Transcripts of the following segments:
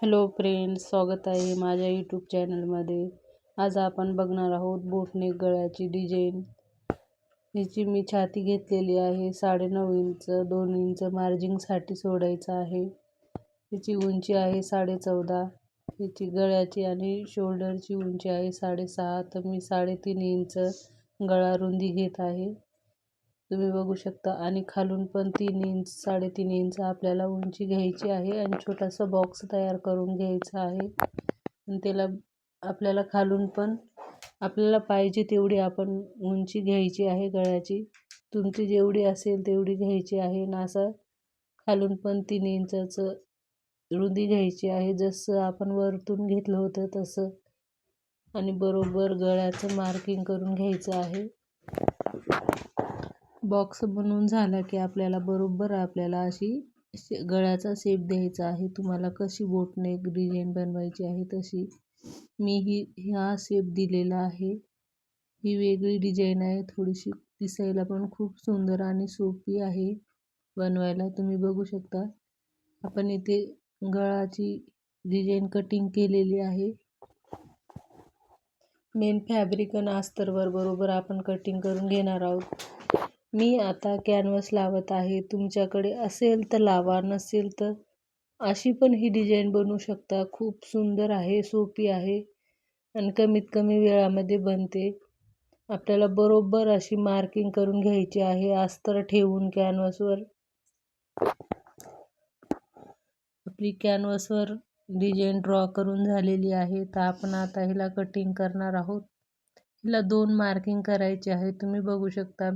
Hello friends, स्वागत आहे माझ्या यूट्यूब चॅनलमध्ये. आज आपण बघणार आहोत बोटनेक गळ्याची डिझाईन. हिची मी छाती घेतलेली आहे 9.5 इंच. 2 इंच मार्जिंगसाठी सोडायचं आहे. हिची उंची आहे 14.5. हिची गळ्याची आणि शोल्डरची उंची आहे 6.5. तर मी 3.5 इंच गळा रुंदी घेत आहे. तुम्ही बघू शकता. आणि खालून पण 3 इंच 3.5 इंच आपल्याला उंची घ्यायची आहे. आणि छोटासा बॉक्स तयार करून घ्यायचा आहे. आणि त्याला आपल्याला खालून पण आपल्याला पाहिजे तेवढी आपण उंची घ्यायची आहे गळ्याची. तुमची जेवढी असेल तेवढी घ्यायची आहे. आणि असं खालून पण 3 इंचाचं रुंदी घ्यायची आहे, जसं आपण वरतून घेतलं होतं तसं. आणि बरोबर गळ्याचं मार्किंग करून घ्यायचं आहे. बॉक्स बनवून झाला की आपल्याला अशी गळ्याचा शेप द्यायचा आहे. तुम्हाला कशी बोटनेक डिझाईन बनवायची आहे तशी. मी हा शेप दिलेला आहे. ही वेगळी डिझाईन आहे, थोडीशी दिसायला पण खूप सुंदर आणि सोपी आहे बनवायला. तुम्ही बघू शकता. आपण इथे गळाची डिझाईन कटिंग केलेली आहे. मेन फॅब्रिक आणि अस्तरवर बरोबर आपण कटिंग करून घेणार आहोत. मी आता कॅनव्हास लावत आहे. तुमच्याकडे असेल तर लावा, नसेल तर अशी पण ही डिझाईन बनवू शकता. खूप सुंदर आहे, सोपी आहे आणि कमीत कमी वेळामध्ये बनते. आपल्याला बरोबर अशी मार्किंग करून घ्यायची आहे. अस्तर ठेवून कॅनव्हासवर आपली कॅनव्हासवर डिझाईन ड्रॉ करून झालेली आहे. तर आपण आता हिला कटिंग करणार आहोत. हिला 2 मार्किंग करायचे आहे. तुम्ही बघू शकता.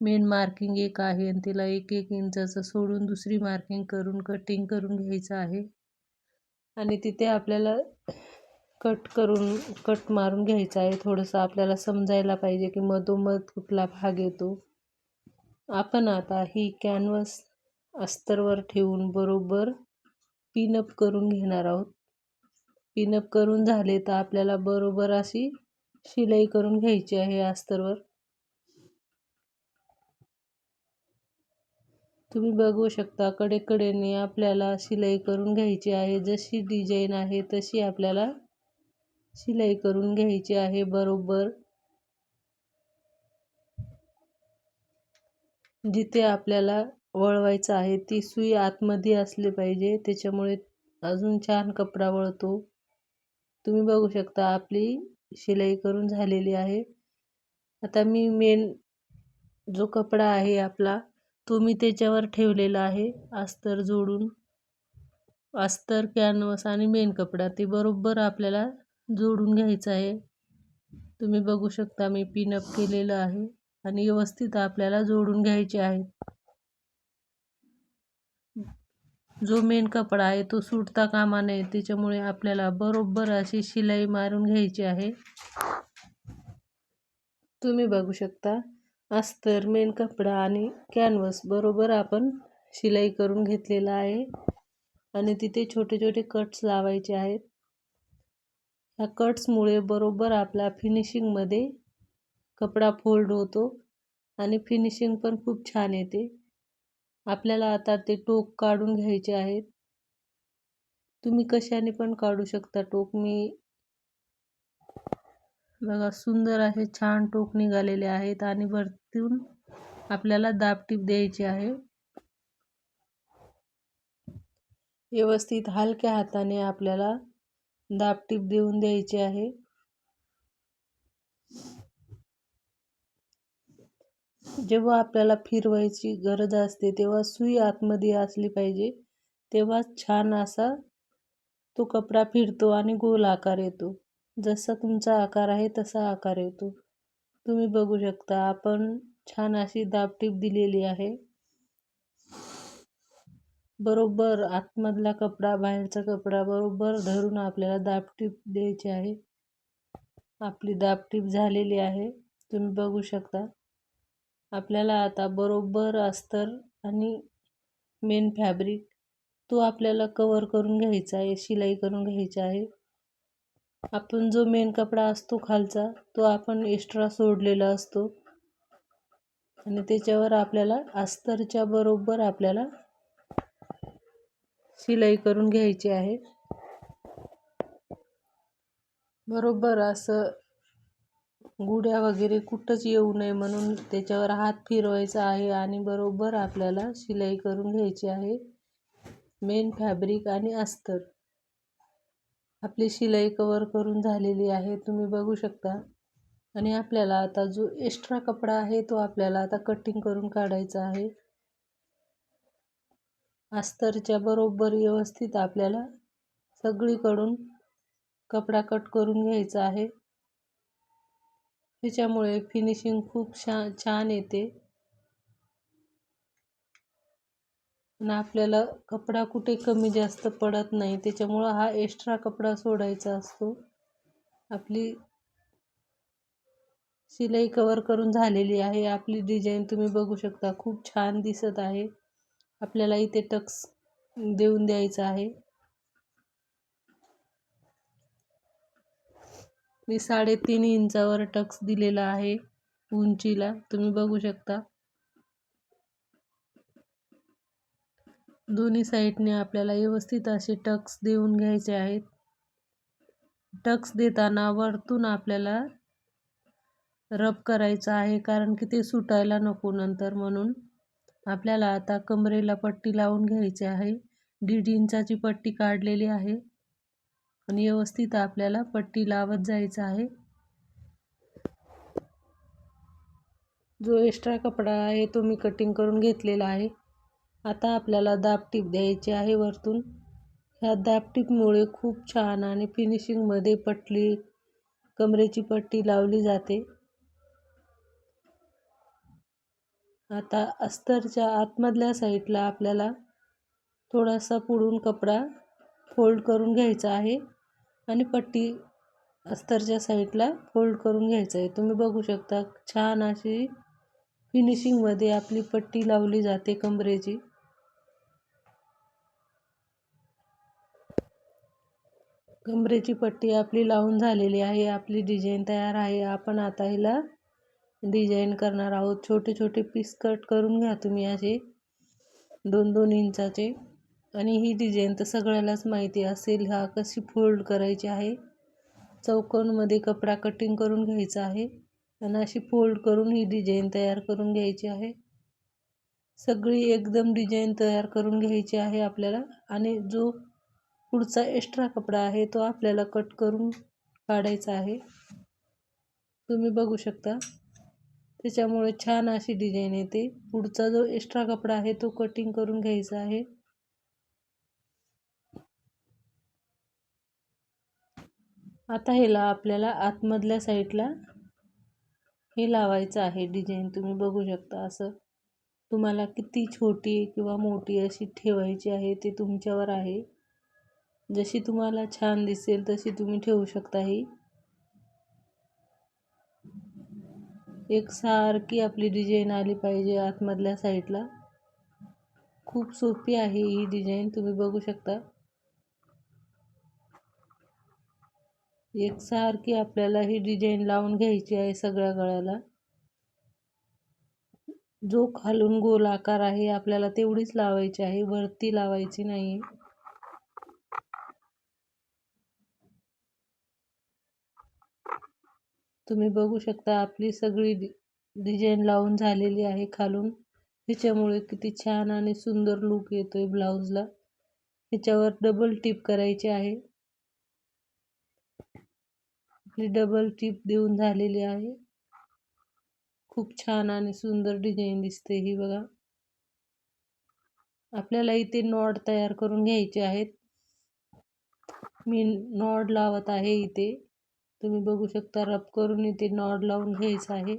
मेन मार्किंग एक आहे आणि तिला 1-1 इंचाचं सोडून दुसरी मार्किंग करून कटिंग करून घ्यायचं आहे. आणि तिथे आपल्याला कट मारून घ्यायचं आहे. थोडंसं आपल्याला समजायला पाहिजे की मधोमध कुठला भाग येतो. आपण आता ही कॅनव्हास अस्तरवर ठेवून बरोबर पिनअप करून घेणार आहोत. पिनअप करून झाले तर आपल्याला बरोबर अशी शिलाई करून घ्यायची आहे अस्तरवर. तुम्ही बघू शकता. कडेकडेने आपल्याला शिलाई करून घ्यायची आहे. जशी डिझाईन आहे तशी आपल्याला शिलाई करून घ्यायची आहे. बरोबर जिथे आपल्याला वळवायचं आहे ती सुई आतमध्ये असली पाहिजे, त्याच्यामुळे अजून छान कपडा वळतो. तुम्ही बघू शकता. आपली शिलाई करून झालेली आहे. आता मी मेन जो कपडा आहे आपला तो मी त्याच्यावर ठेवलेला आहे. अस्तर जोडून, अस्तर, कॅनव्हास आणि मेन कपडा ते बरोबर आपल्याला जोडून घ्यायचं आहे. तुम्ही बघू शकता. मी पिनअप केलेलं आहे आणि व्यवस्थित आपल्याला जोडून घ्यायचे आहे. जो मेन कपडा आहे तो सुटता कामा नये, त्याच्यामुळे आपल्याला बरोबर अशी शिलाई मारून घ्यायची आहे. तुम्ही बघू शकता. अस्तर, मेन कपडा आणि कॅनव्हास बरोबर आपण शिलाई करून घेतलेला आहे. आणि तिथे छोटे छोटे कट्स लावायचे आहेत. ह्या कट्समुळे बरोबर आपला फिनिशिंगमध्ये कपडा फोल्ड होतो आणि फिनिशिंग पण खूप छान येते. आपल्याला आता ते टोक काढून घ्यायचे आहेत. तुम्ही कशाने पण काढू शकता टोक. मी बघा, सुंदर असे छान टोक निघालेले आहेत. आणि वरतून आपल्याला दाबटीप द्यायची आहे. व्यवस्थित हलक्या हाताने आपल्याला दाबटीप देऊन द्यायची आहे. जेव्हा आपल्याला फिरवायची गरज असते तेव्हा सुई आतमध्ये असली पाहिजे, तेव्हा छान असा तो कपडा फिरतो आणि गोल आकार येतो. जसा तुमचा आकार आहे तसा आकार येतो. तुम्ही बघू शकता. आपण छान अशी दाबटीप दिलेली आहे. बरोबर आतमधला कपडा बाहेरचा कपडा बरोबर धरून आपल्याला दाबटीप द्यायची आहे. आपली दाबटीप झालेली आहे. तुम्ही बघू शकता. आपल्याला आता बरोबर अस्तर आणि मेन फॅब्रिक तो आपल्याला कवर करून घ्यायचा आहे, शिलाई करून घ्यायची आहे. आपण जो मेन कपडा असतो खालचा तो आपण एक्स्ट्रा सोडलेला असतो आणि त्याच्यावर आपल्याला अस्तरच्या बरोबर आपल्याला शिलाई करून घ्यायची आहे। बरोबर असं गुड्या वगैरे कुठंच येऊ नये म्हणून त्याच्यावर हात फिरवायचा आहे आणि बरोबर आपल्याला शिलाई करून घ्यायची आहे। मेन फॅब्रिक आणि अस्तर आपली शिलाई कवर करून झालेली आहे, तुम्ही बघू शकता। आणि आपल्याला आता जो एक्स्ट्रा कपडा आहे तो आपल्याला आता कटिंग करून काढायचा आहे। अस्तरच्या बरोबर व्यवस्थित आपल्याला सगळीकडून कपडा कट करून घ्यायचा आहे। त्याच्यामुळे फिनिशिंग खूप छान येते आणि आपल्याला कपडा कुठे कमी जास्त पडत नाही, त्याच्यामुळे हा एक्स्ट्रा कपडा सोडायचा असतो। आपली शिलाई कवर करून झालेली आहे। आपली डिझाइन तुम्ही बघू शकता, खूप छान दिसत आहे। आपल्याला इथे टक्स देऊन द्यायचा आहे। मी 3.5 इंचावर टक्स दिलेला आहे उंचीला, तुम्ही बघू शकता। दोन्ही साईडने आपल्याला व्यवस्थित असे टक्स देऊन घ्यायचे आहेत। टक्स देताना वरतून आपल्याला रब करायचा आहे, कारण की ते सुटायला नको नंतर, म्हणून आपल्याला आता कमरेला पट्टी लावून घ्यायची आहे। 1.5 इंचाची पट्टी काढलेली आहे आणि व्यवस्थित आपल्याला पट्टी लावत जायचं आहे। जो एक्स्ट्रा कपडा आहे तो मी कटिंग करून घेतलेला आहे। आता आपल्याला दाबटीप द्यायची आहे वरतून। ह्या दाबटीपमुळे खूप छान आणि फिनिशिंगमध्ये कमरेची पट्टी लावली जाते। आता अस्तरच्या आतमधल्या साईडला आपल्याला थोडासा पुढून कपडा फोल्ड करून घ्यायचा आहे आणि पट्टी अस्तरच्या साईडला फोल्ड करून घ्यायचं आहे। तुम्ही बघू शकता, छान अशी फिनिशिंगमध्ये आपली पट्टी लावली जाते कमरेची। कमरेची पट्टी आपली लावून झालेली आहे। आपली डिझाइन तयार आहे। आपण आता हिला डिझाइन करणार आहोत। छोटे छोटे पीस कट करून घ्या तुम्ही असे 2-2 इंचाचे। आणि ही डिझाइन तर सगळ्यालाच माहिती असेल, हा कशी फोल्ड करायची आहे। चौकोनमध्ये कपडा कटिंग करून घ्यायचा आहे आणि अशी फोल्ड करून ही डिझाइन तयार करून घ्यायची आहे। सगळी एकदम डिझाइन तयार करून घ्यायची आहे आपल्याला। आणि जो पुढचा एक्स्ट्रा कपडा आहे तो आपल्याला कट करून काढायचा आहे, तुम्ही बघू शकता। त्याच्यामुळे छान अशी डिझाइन येते। पुढचा जो एक्स्ट्रा कपडा आहे तो कटिंग करून घ्यायचा आहे। आता ह्याला आपल्याला आतमधल्या साईडला हे लावायचं आहे डिझाइन, तुम्ही बघू शकता। असं तुम्हाला किती छोटी किंवा मोठी अशी ठेवायची आहे ते तुमच्यावर आहे। जशी तुम्हाला छान दिसेल तशी तुम्ही ठेवू शकता। ही एकसारखी आपली डिझाइन आली पाहिजे आतमधल्या साईडला। खूप सोपी आहे ही डिझाइन, तुम्ही बघू शकता। एकसारखी आपल्याला ही डिझाइन लावून घ्यायची आहे सगळ्या गळ्याला। जो खालून गोल आकार आहे आपल्याला तेवढीच लावायची आहे, वरती लावायची नाही। तुम्ही बघू शकता, आपली सगळी डिझाइन लावून झालेली आहे खालून। त्याच्यामुळे किती छान आणि सुंदर लुक येतोय ब्लाउजला। ह्याच्यावर डबल टिप करायची आहे। आपली डबल टिप देऊन झालेली आहे। खूप छान आणि सुंदर डिझाइन दिसते ही बघा। आपल्याला इथे नॉड तयार करून घ्यायचे आहेत। मी नॉड लावत आहे इथे, तुम्ही बघू शकता। रब करून इथे नॉड लावून घ्यायचं आहे।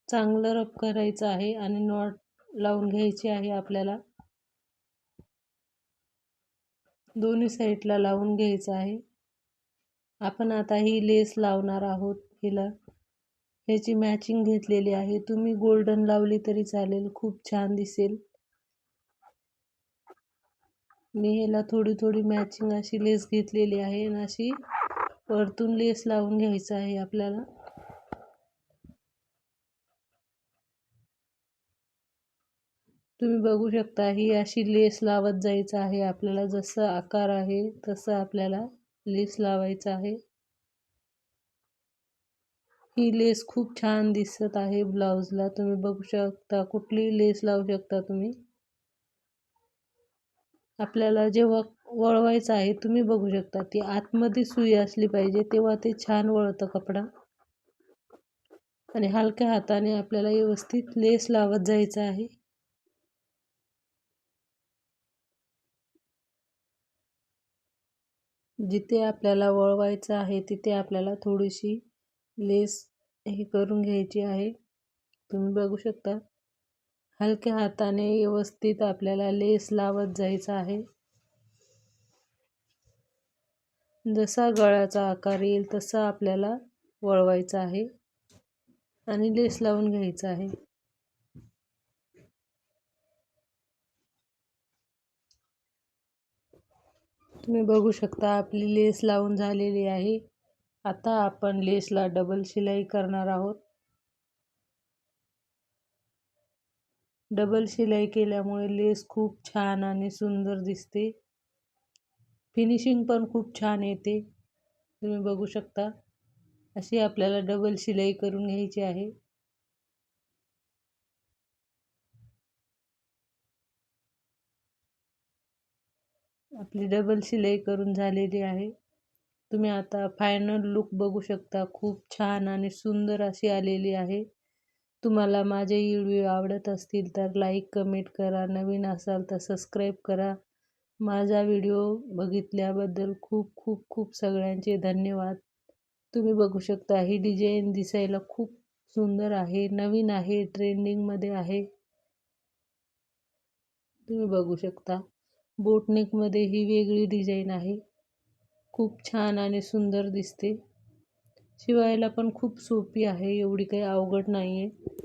चांगलं रब करायचं आहे आणि नॉड लावून घ्यायची आहे आपल्याला। दोन्ही साईडला लावून घ्यायचं आहे। आपण आता ही लेस लावणार आहोत हिला। ह्याची मॅचिंग घेतलेली आहे, तुम्ही गोल्डन लावली तरी चालेल, खूप छान दिसेल। मी ह्याला थोडी थोडी मॅचिंग अशी लेस घेतलेली आहे आणि अशी वरतून लेस लावून घ्यायचं आहे आपल्याला। तुम्ही बघू शकता ही अशी लेस लावत जायचं आहे आपल्याला. जसं आकार आहे तसं आपल्याला लेस लावायचं आहे. ही लेस खूप छान दिसत आहे ब्लाउजला. तुम्ही बघू शकता कुठली लेस लावू शकता तुम्ही. आपल्याला जेव्हा वळवायचं आहे तुम्ही बघू शकता ती आतमध्ये सुई असली पाहिजे, तेव्हा ते छान वळतं कपडा. आणि हलक्या हाताने आपल्याला व्यवस्थित लेस लावत जायचं आहे. जिथे आपल्याला वळवायचं आहे तिथे आपल्याला थोडीशी लेस हे करून घ्यायची आहे. तुम्ही बघू शकता हलक्या हाताने व्यवस्थित आपल्याला लेस लावत जायचं आहे. जसा गळ्याचा आकार येईल तसा आपल्याला वळवायचा आहे आणि लेस लावून घ्यायचं आहे. तुम्ही बघू शकता आपली लेस लावून झालेली आहे. आता आपण लेसला डबल शिलाई करणार आहोत. डबल शिलाई केल्यामुळे लेस खूप छान आणि सुंदर दिसते. फिनिशिंग पण खूप छान येते. तुम्ही बघू शकता अशी आपल्याला डबल शिलाई करून घ्यायची आहे. आपली डबल शिलाई करून झालेली आहे. तुम्ही आता फायनल लुक बघू शकता. खूप छान आणि सुंदर अशी आलेली आहे. तुम्हाला माझे व्हिडिओ आवडत असतील तर लाईक कमेंट करा. नवीन असाल तर सबस्क्राईब करा. माझा व्हिडिओ बघितल्याबद्दल खूप खूप खूप सगळ्यांचे धन्यवाद. तुम्ही बघू शकता ही डिझाईन दिसायला खूप सुंदर आहे, नवीन आहे, ट्रेंडिंगमध्ये आहे. तुम्ही बघू शकता बोटनेकमध्ये ही वेगळी डिझाईन आहे. खूप छान आणि सुंदर दिसते. शिवायला पण खूप सोपी आहे, एवढी काही अवघड नाही आहे.